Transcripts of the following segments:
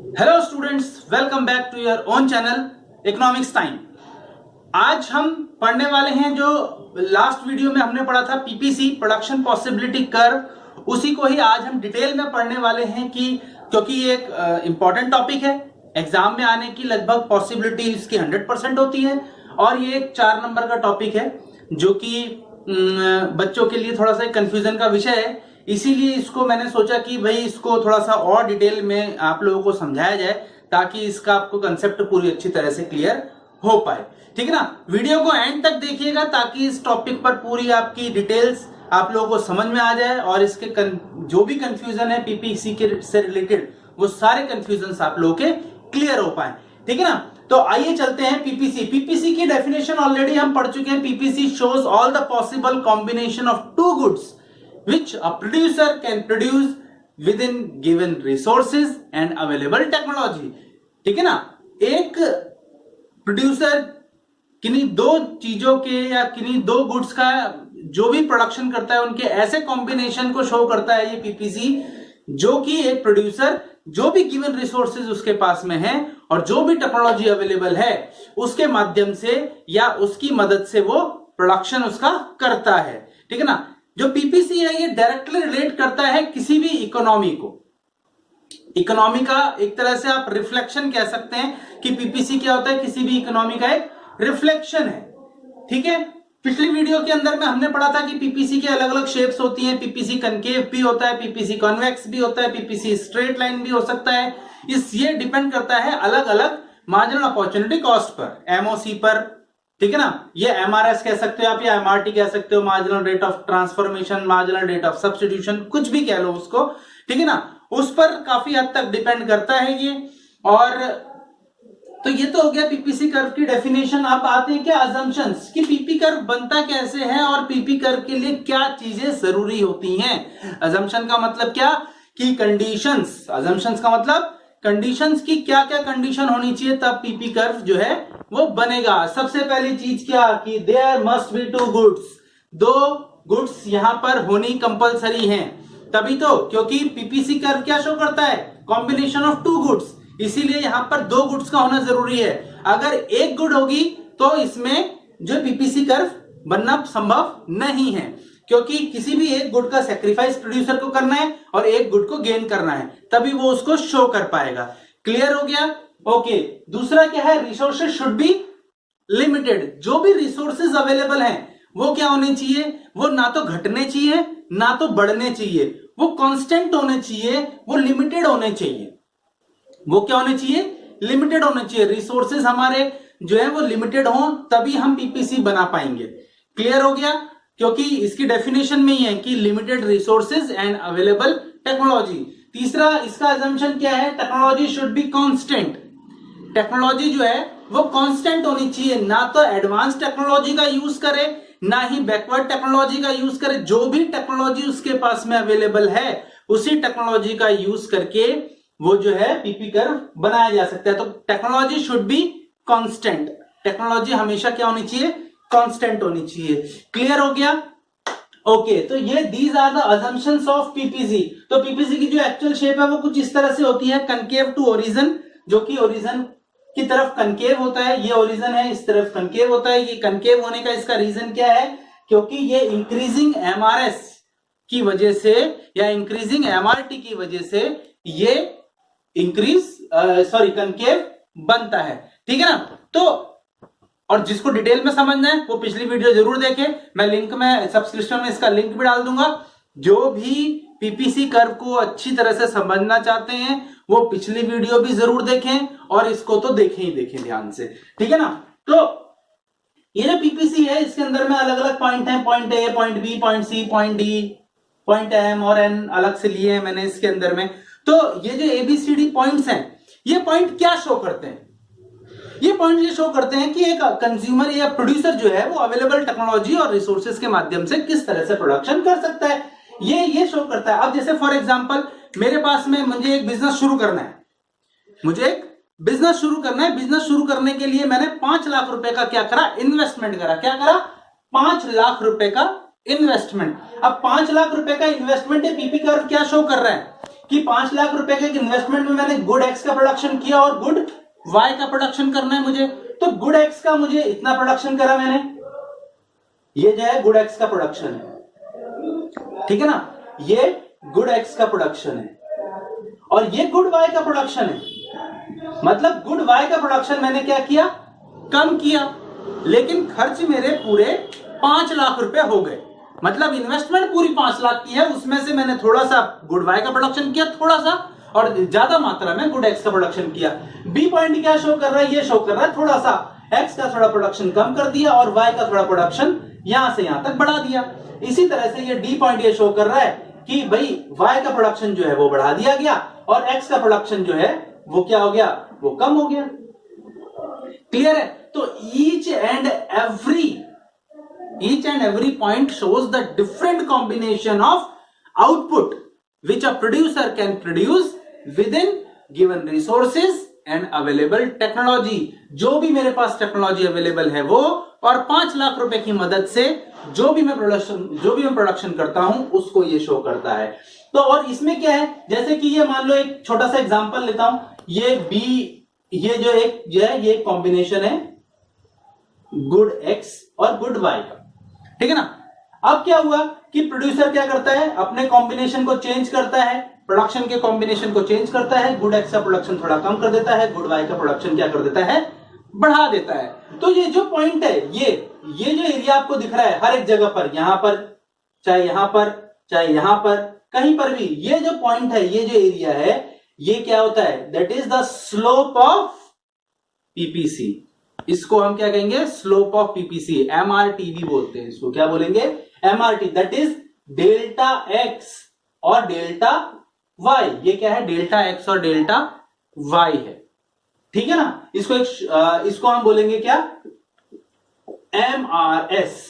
Hello students, welcome back to your own channel economics time. आज हम पढ़ने वाले हैं जो लास्ट वीडियो में हमने पढ़ा था पीपीसी प्रोडक्शन पॉसिबिलिटी कर्व, उसी को ही आज हम डिटेल में पढ़ने वाले हैं कि क्योंकि ये एक इंपॉर्टेंट टॉपिक है, एग्जाम में आने की लगभग पॉसिबिलिटी इसकी 100% होती है और ये एक 4 नंबर का टॉपिक है जो कि बच्चों के लिए थोड़ा सा कंफ्यूजन का विषय है। इसीलिए इसको मैंने सोचा कि भाई इसको थोड़ा सा और डिटेल में आप लोगों को समझाया जाए ताकि इसका आपको कंसेप्ट पूरी अच्छी तरह से क्लियर हो पाए। ठीक है ना, वीडियो को एंड तक देखिएगा ताकि इस टॉपिक पर पूरी आपकी डिटेल्स आप लोगों को समझ में आ जाए और इसके जो भी कंफ्यूजन है पीपीसी के से रिलेटेड वो सारे कंफ्यूजन आप लोगों के क्लियर हो पाए। ठीक है ना, तो आइए चलते हैं पीपीसी। पीपीसी की डेफिनेशन ऑलरेडी हम पढ़ चुके हैं। PPC shows all the possible combination of two goods which a producer can produce within given resources and available technology। ठीक है ना, एक प्रोड्यूसर किन्हीं दो चीजों के या किन्हीं दो गुड्स का जो भी प्रोडक्शन करता है उनके ऐसे कॉम्बिनेशन को शो करता है ये पीपीसी, जो कि एक प्रोड्यूसर जो भी गिवन रिसोर्सेज उसके पास में है और जो भी टेक्नोलॉजी अवेलेबल है उसके माध्यम से या उसकी मदद से वो प्रोडक्शन उसका करता है। ठीक है ना, जो पीपीसी है ये डायरेक्टली रिलेट करता है किसी भी इकोनॉमी को। इकोनॉमी का एक तरह से आप रिफ्लेक्शन कह सकते हैं कि पीपीसी क्या होता है, किसी भी इकोनॉमी का एक रिफ्लेक्शन है। ठीक है, पिछली वीडियो के अंदर में हमने पढ़ा था कि पीपीसी के अलग अलग शेप्स होती हैं। पीपीसी कनकेव भी होता है, पीपीसी कॉन्वेक्स भी होता है, पीपीसी स्ट्रेट लाइन भी हो सकता है। ये डिपेंड करता है अलग अलग marginal opportunity cost per, MOC पर। ठीक है ना, ये एमआरएस कह सकते हो आप या एमआरटी कह सकते हो, marginal rate of transformation, marginal rate of substitution, कुछ भी कह लो उसको। ठीक है ना, उस पर काफी हद तक डिपेंड करता है ये। और तो ये तो हो गया पीपीसी कर्व की डेफिनेशन। अब आते हैं क्या अजम्पशंस कि पीपी कर्व बनता कैसे है और पीपी कर्व के लिए क्या चीजें जरूरी होती हैं। अजम्पशन का मतलब क्या कि कंडीशंस, अजम्पशंस का मतलब कंडीशंस की क्या क्या कंडीशन होनी चाहिए तब पीपी कर्व जो है वो बनेगा। सबसे पहली चीज क्या कि there must be two goods, दो गुड्स यहां पर होनी कंपलसरी हैं। तभी तो, क्योंकि पीपीसी कर्व क्या शो करता है, कॉम्बिनेशन ऑफ टू गुड्स, इसीलिए यहां पर दो गुड्स का होना जरूरी है। अगर एक गुड होगी तो इसमें जो पीपीसी कर्व बनना संभव नहीं है, क्योंकि किसी भी एक गुड का सेक्रीफाइस प्रोड्यूसर को करना है और एक गुड को गेन करना है, तभी वो उसको शो कर पाएगा। क्लियर हो गया? ओके। दूसरा क्या है, रिसोर्सेज शुड बी लिमिटेड। जो भी रिसोर्सेज अवेलेबल हैं वो क्या होने चाहिए, वो ना तो घटने चाहिए ना तो बढ़ने चाहिए, वो कांस्टेंट होने चाहिए, वो लिमिटेड होने चाहिए। वो क्या होने चाहिए, लिमिटेड होने चाहिए। रिसोर्सेज हमारे जो है वो लिमिटेड हो तभी हम पीपीसी बना पाएंगे। क्लियर हो गया? क्योंकि इसकी डेफिनेशन में ही है कि limited resources and available technology. तीसरा इसका अजम्पशन क्या है, technology should be constant. Technology जो है वो कांस्टेंट होनी चाहिए, ना तो एडवांस टेक्नोलॉजी का यूज करे ना ही बैकवर्ड टेक्नोलॉजी का यूज करे। जो भी टेक्नोलॉजी उसके पास में अवेलेबल है उसी टेक्नोलॉजी का यूज करके वो जो है पीपी कर्व बनाया जा सकता है। तो technology should be constant, technology हमेशा क्या होनी चाहिए, कांस्टेंट होनी चाहिए। क्लियर हो गया? ओके, तो ये these are the assumptions of PPC. तो पीपीसी की जो एक्चुअल शेप है वो कुछ इस तरह से होती है, कनकेव टू ओरिजिन, जो कि ओरिजिन की तरफ कनकेव होता है। ये ओरिजिन है, इस तरफ कनकेव होता है। ये कनकेव होने का इसका रीजन क्या है, क्योंकि ये इंक्रीजिंग एमआरएस की वजह से या इंक्रीजिंग एमआरटी की वजह से ये कनकेव बनता है। ठीक है ना, तो और जिसको डिटेल में समझना है वो पिछली वीडियो जरूर देखें, मैं लिंक में डिस्क्रिप्शन में इसका लिंक भी डाल दूंगा। जो भी पीपीसी कर्व को अच्छी तरह से समझना चाहते हैं वो पिछली वीडियो भी जरूर देखें और इसको तो देखें ही देखें ध्यान से। ठीक है ना, तो ये जो पीपीसी है इसके अंदर में अलग अलग पॉइंट हैं, point A, point B, point C, point D, point M और एन अलग से लिए हैं मैंने इसके अंदर में। तो ये जो एबीसीडी पॉइंट्स हैं ये पॉइंट क्या शो करते हैं, ये पॉइंट ये शो करते हैं कि एक कंज्यूमर या प्रोड्यूसर जो है वो अवेलेबल टेक्नोलॉजी और रिसोर्सेज के माध्यम से किस तरह से प्रोडक्शन कर सकता है, ये शो करता है। अब जैसे फॉर एग्जांपल मेरे पास में मुझे एक बिजनेस शुरू करना है, बिजनेस शुरू करने के लिए मैंने 5 लाख रुपए का क्या करा, इन्वेस्टमेंट करा। क्या करा, 5 लाख रुपए का इन्वेस्टमेंट। अब 5 लाख रुपए का इन्वेस्टमेंट पीपी कर्व क्या शो कर रहा है, कि 5 लाख रुपए के इन्वेस्टमेंट में मैंने गुड एक्स का प्रोडक्शन किया और गुड वाई का प्रोडक्शन करना है मुझे। तो गुड एक्स का मुझे इतना प्रोडक्शन करा मैंने, ये जो है गुड एक्स का प्रोडक्शन है, ठीक है ना, ये गुड एक्स का प्रोडक्शन है और ये गुड वाई का प्रोडक्शन है। मतलब गुड वाई का प्रोडक्शन मैंने क्या किया, कम किया, लेकिन खर्च मेरे पूरे 5 लाख रुपए हो गए। मतलब इन्वेस्टमेंट पूरी 5 लाख की है, उसमें से मैंने थोड़ा सा गुड वाई का प्रोडक्शन किया, थोड़ा सा, और ज्यादा मात्रा में गुड एक्स का प्रोडक्शन किया। बी पॉइंट क्या शो कर रहा है, ये शो कर रहा है थोड़ा सा एक्स का थोड़ा प्रोडक्शन कम कर दिया और वाई का थोड़ा प्रोडक्शन यहां से यहां तक बढ़ा दिया। इसी तरह से ये डी पॉइंट ये शो कर रहा है कि भाई वाई का प्रोडक्शन जो है वो बढ़ा दिया गया और एक्स का प्रोडक्शन जो है वो क्या हो गया, वो कम हो गया। क्लियर है? तो each and every point shows the different combination of output which a producer can produce with in given resources and available technology. जो भी मेरे पास टेक्नोलॉजी अवेलेबल है वो, और 5 लाख रुपए की मदद से जो भी मैं प्रोडक्शन करता हूं उसको ये शो करता है। तो और इसमें क्या है, जैसे कि ये मान लो एक छोटा सा एग्जांपल लेता हूं, ये बी, ये जो एक ये कॉम्बिनेशन है गुड एक्स और गुड वाई का, ठीक है ना। अब क्या हुआ कि प्रोड्यूसर क्या करता है, अपने कॉम्बिनेशन को चेंज करता है, प्रोडक्शन के कॉम्बिनेशन को चेंज करता है, गुड एक्स का प्रोडक्शन थोड़ा कम कर देता है, गुड वाई का प्रोडक्शन क्या कर देता है, बढ़ा देता है। तो ये जो पॉइंट है, ये जो एरिया आपको दिख रहा है हर एक जगह पर, यहां पर चाहे यहां पर चाहे यहां पर, कहीं पर भी ये जो पॉइंट है, ये जो एरिया है, ये क्या होता है, that is the slope of PPC. इसको हम क्या कहेंगे, स्लोप ऑफ पीपीसी, एमआरटीवी बोलते हैं इसको। क्या बोलेंगे, MRT, that is delta X और डेल्टा वाई। ये क्या है, डेल्टा एक्स और डेल्टा वाई है, ठीक है ना। इसको हम बोलेंगे क्या, MRS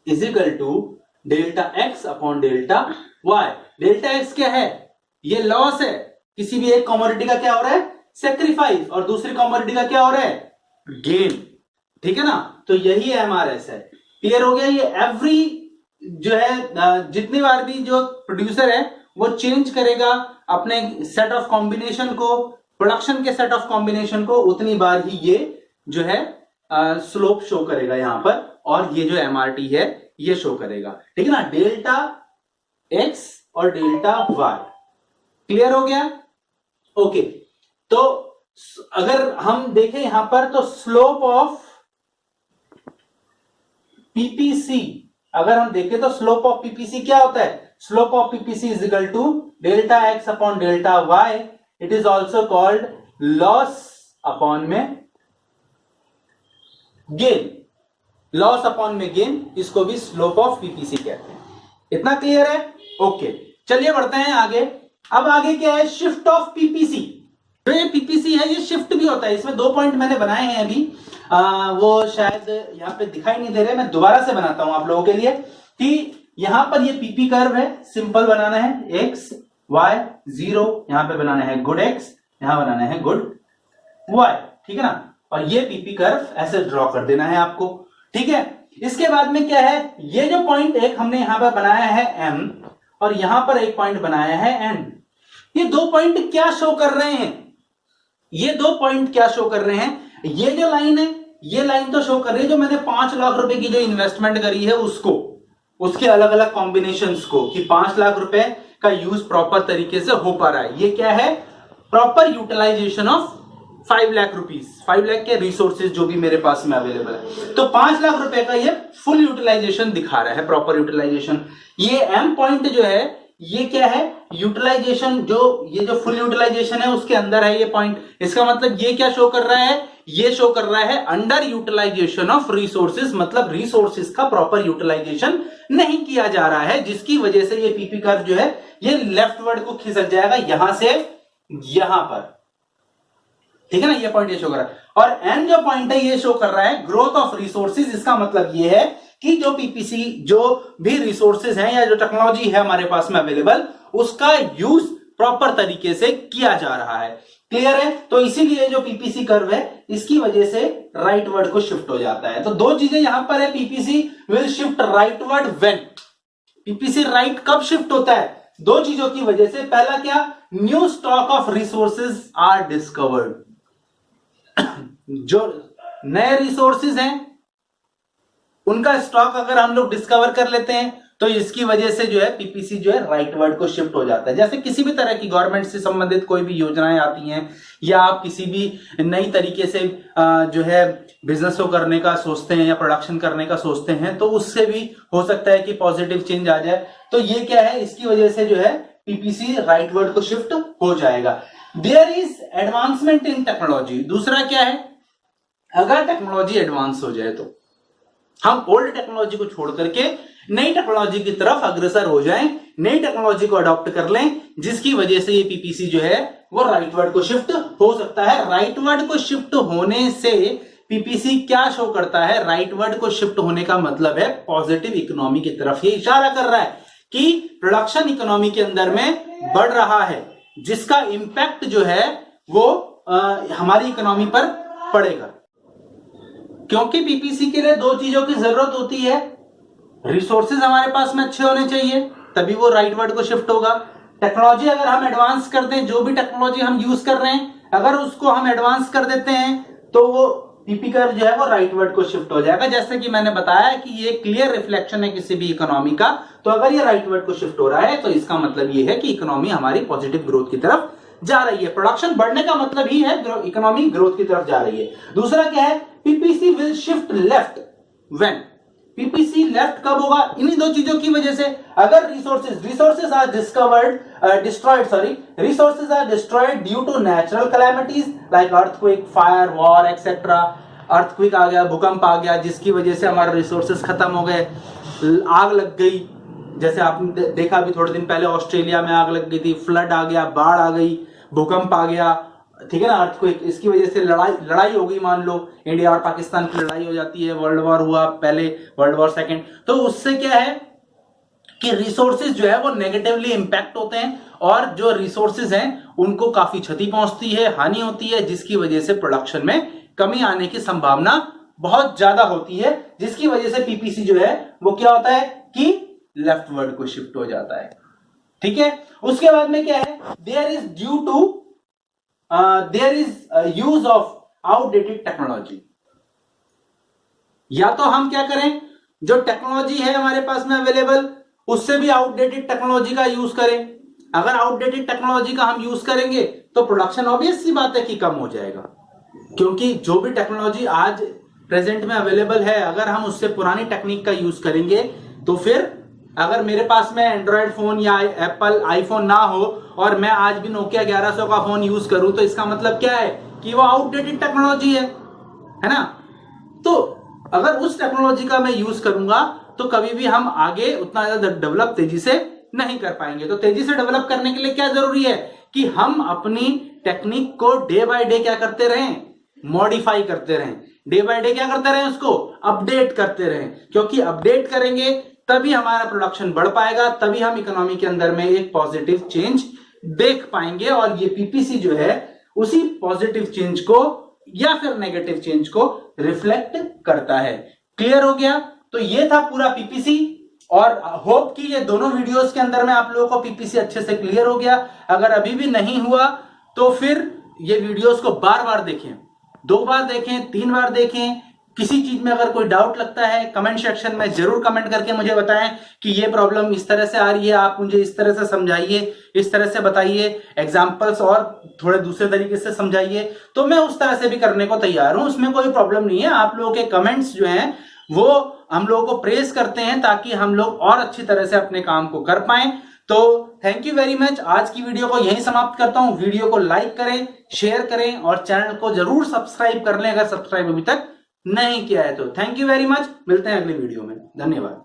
is equal to delta X upon delta Y. Delta X क्या है, ये लॉस है, किसी भी एक कमोडिटी का क्या हो रहा है, सेक्रीफाइस, और दूसरी कमोडिटी का क्या हो रहा है, गेन, ठीक है ना। तो यही एमआरएस है। क्लियर हो गया। ये एवरी जो है, जितनी बार भी जो प्रोड्यूसर है वो चेंज करेगा अपने सेट ऑफ कॉम्बिनेशन को, प्रोडक्शन के सेट ऑफ कॉम्बिनेशन को, उतनी बार ही ये जो है स्लोप शो करेगा यहां पर, और ये जो एमआरटी है ये शो करेगा, ठीक है ना, डेल्टा एक्स और डेल्टा वाई। क्लियर हो गया। ओके, तो अगर हम देखें यहां पर, तो स्लोप ऑफ पीपीसी, अगर हम देखें तो स्लोप ऑफ पीपीसी क्या होता है, slope of PPC is equal to delta X upon delta Y. It is also called loss upon में गेन, लॉस अपॉन में गेन, इसको भी स्लोप ऑफ पीपीसी कहते हैं। इतना क्लियर है। ओके, चलिए बढ़ते हैं आगे। अब आगे क्या है, शिफ्ट ऑफ पीपीसी। जो ये पीपीसी है ये शिफ्ट भी होता है। इसमें 2 पॉइंट मैंने बनाए हैं अभी, वो शायद यहां पे दिखाई नहीं दे रहे, मैं दोबारा से बनाता हूं आप लोगों के लिए, कि यहां पर ये पीपी कर्व है, सिंपल बनाना है, एक्स वाई 0, यहां पे बनाना है गुड एक्स, यहां बनाना है गुड वाई, ठीक है ना। और ये पीपी कर्व ऐसे ड्रॉ कर देना है आपको, ठीक है। इसके बाद में क्या है, ये जो पॉइंट एक हमने यहां पर बनाया है एम, और यहां पर एक पॉइंट बनाया है एन। ये 2 पॉइंट क्या शो कर रहे हैं, ये 2 पॉइंट क्या शो कर रहे हैं, ये जो लाइन है, ये लाइन तो शो कर रही है जो मैंने 5 लाख रुपए की जो इन्वेस्टमेंट करी है उसको, उसके अलग अलग कॉम्बिनेशंस को, कि 5 लाख रुपए का यूज प्रॉपर तरीके से हो पा रहा है। ये क्या है, proper utilization of 5 lakh rupees, 5 lakh के रिसोर्सेज जो भी मेरे पास में अवेलेबल है। तो 5 लाख रुपए का ये फुल यूटिलाइजेशन दिखा रहा है, प्रॉपर यूटिलाइजेशन। ये एम पॉइंट जो है ये क्या है, यूटिलाइजेशन, जो ये जो फुल यूटिलाइजेशन है उसके अंदर है ये पॉइंट। इसका मतलब ये क्या शो कर रहा है, ये शो कर रहा है अंडर यूटिलाइजेशन ऑफ रिसोर्सेज, मतलब रिसोर्सेज का प्रॉपर यूटिलाइजेशन नहीं किया जा रहा है, जिसकी वजह से ये पीपी कर्व जो है ये लेफ्टवर्ड को खिसक जाएगा यहां से यहां पर, ठीक है ना। ये पॉइंट ये शो कर रहा है। और एन जो पॉइंट है ये शो कर रहा है ग्रोथ ऑफ रिसोर्सेज। इसका मतलब ये है कि जो पीपीसी, जो भी रिसोर्सेज हैं या जो टेक्नोलॉजी है हमारे पास में अवेलेबल, उसका यूज प्रॉपर तरीके से किया जा रहा है। क्लियर है। तो इसीलिए जो पीपीसी कर्व है इसकी वजह से राइटवर्ड को शिफ्ट हो जाता है। तो 2 चीजें यहां पर है, PPC will shift rightward when, PPC right कब शिफ्ट होता है, दो चीजों की वजह से। पहला क्या, new stock of resources are discovered. जो नए रिसोर्सेज हैं उनका स्टॉक अगर हम लोग डिस्कवर कर लेते हैं तो इसकी वजह से जो है पीपीसी जो है राइटवर्ड को शिफ्ट हो जाता है। जैसे किसी भी तरह की गवर्नमेंट से संबंधित कोई भी योजनाएं आती हैं या आप किसी भी नई तरीके से जो है बिजनेस को करने का सोचते हैं या प्रोडक्शन करने का सोचते हैं तो उससे भी हो सकता है कि पॉजिटिव चेंज आ जाए। तो ये क्या है, इसकी वजह से जो है पीपीसी राइटवर्ड को शिफ्ट हो जाएगा। There is advancement in technology. दूसरा क्या है, अगर टेक्नोलॉजी एडवांस हो जाए तो हम ओल्ड टेक्नोलॉजी को छोड़ करके नई टेक्नोलॉजी की तरफ अग्रसर हो जाएं, नई टेक्नोलॉजी को अडॉप्ट कर लें, जिसकी वजह से ये पीपीसी जो है वो राइटवर्ड को शिफ्ट हो सकता है। राइटवर्ड को शिफ्ट होने से पीपीसी क्या शो करता है, राइटवर्ड को शिफ्ट होने का मतलब है पॉजिटिव इकोनॉमी की तरफ। ये इशारा कर रहा है कि प्रोडक्शन इकोनॉमी के अंदर में बढ़ रहा है, जिसका इंपैक्ट जो है वो हमारी इकोनॉमी पर पड़ेगा। क्योंकि पीपीसी के लिए दो चीजों की जरूरत होती है, रिसोर्सेज हमारे पास में अच्छे होने चाहिए तभी वो राइटवर्ड को शिफ्ट होगा। टेक्नोलॉजी अगर हम एडवांस कर दें, जो भी टेक्नोलॉजी हम यूज कर रहे हैं अगर उसको हम एडवांस कर देते हैं तो वो पीपी कर जो है वो राइटवर्ड को शिफ्ट हो जाएगा। जैसे कि मैंने बताया कि ये क्लियर रिफ्लेक्शन है किसी भी इकोनॉमी का। तो अगर ये राइटवर्ड को शिफ्ट हो रहा है तो इसका मतलब ये है कि इकोनॉमी हमारी पॉजिटिव ग्रोथ की तरफ जा रही है। प्रोडक्शन बढ़ने का मतलब ही है इकोनॉमी ग्रोथ की तरफ जा रही है। दूसरा क्या है, PPC will shift left when. PPC left कब होगा, इन्हीं दो चीजों की वजह से। अगर resources are destroyed due to natural calamities like earthquake, fire, war etcetera. Earthquake आ गया, भूकंप आ गया, जिसकी वजह से हमारे रिसोर्सेज खत्म हो गए, आग लग गई, जैसे आपने देखा अभी थोड़े दिन पहले ऑस्ट्रेलिया में आग लग गई थी, फ्लड आ गया, बाढ़ आ गई, भूकंप आ गया, ठीक है ना, अर्थक्वेक, इसकी वजह से लड़ाई हो गई। मान लो इंडिया और पाकिस्तान की लड़ाई हो जाती है, वर्ल्ड वॉर हुआ, पहले वर्ल्ड वॉर सेकंड, तो उससे क्या है कि रिसोर्सेज जो है वो नेगेटिवली इंपैक्ट होते हैं और जो रिसोर्सेज हैं उनको काफी क्षति पहुंचती है, हानि होती है, जिसकी वजह से प्रोडक्शन में कमी आने की संभावना बहुत ज्यादा होती है, जिसकी वजह से पीपीसी जो है वो क्या होता है कि लेफ्टवर्ड को शिफ्ट हो जाता है। ठीक है, उसके बाद में क्या है, there is use of outdated technology. या तो हम क्या करें, जो टेक्नोलॉजी है हमारे पास में अवेलेबल उससे भी आउटडेटेड टेक्नोलॉजी का यूज करें। अगर आउटडेटेड टेक्नोलॉजी का हम यूज करेंगे तो प्रोडक्शन ऑब्वियस सी बात है कि कम हो जाएगा, क्योंकि जो भी टेक्नोलॉजी आज प्रेजेंट में अवेलेबल है अगर हम उससे पुरानी टेक्निक का यूज करेंगे तो फिर अगर मेरे पास में एंड्रॉयड फोन या एप्पल आईफोन ना हो और मैं आज भी नोकिया 1100 का फोन यूज करूं तो इसका मतलब क्या है कि वो आउटडेटेड टेक्नोलॉजी है ना। तो अगर उस टेक्नोलॉजी का मैं यूज करूंगा तो कभी भी हम आगे उतना ज्यादा डेवलप तेजी से नहीं कर पाएंगे। तो तेजी से डेवलप करने के लिए क्या जरूरी है कि हम अपनी टेक्निक को डे बाय डे क्या करते रहें, मॉडिफाई करते रहें, डे बाय डे क्या करते रहें, उसको अपडेट करते रहें, क्योंकि अपडेट करेंगे तभी हमारा प्रोडक्शन बढ़ पाएगा, तभी हम इकोनॉमी के अंदर में एक पॉजिटिव चेंज देख पाएंगे। और ये पीपीसी जो है उसी पॉजिटिव चेंज को या फिर नेगेटिव चेंज को रिफ्लेक्ट करता है। क्लियर हो गया? तो ये था पूरा पीपीसी और होप कि ये दोनों वीडियोस के अंदर में आप लोगों को पीपीसी अच्छे से क्लियर हो गया। अगर अभी भी नहीं हुआ तो फिर ये वीडियोस को बार बार देखें, 2 बार देखें, 3 बार देखें। किसी चीज में अगर कोई डाउट लगता है कमेंट सेक्शन में जरूर कमेंट करके मुझे बताएं कि ये प्रॉब्लम इस तरह से आ रही है, आप मुझे इस तरह से समझाइए, इस तरह से बताइए, एग्जांपल्स और थोड़े दूसरे तरीके से समझाइए, तो मैं उस तरह से भी करने को तैयार हूं, उसमें कोई प्रॉब्लम नहीं है। आप लोगों के कमेंट्स जो हैं वो हम लोगों को प्रेज करते हैं ताकि हम लोग और अच्छी तरह से अपने काम को कर पाएं। तो थैंक यू वेरी मच। आज की वीडियो को यहीं समाप्त करता हूं। वीडियो को लाइक करें, शेयर करें और चैनल को जरूर सब्सक्राइब कर लें अगर सब्सक्राइब अभी तक नहीं किया है तो। थैंक यू वेरी मच, मिलते हैं अगली वीडियो में। धन्यवाद।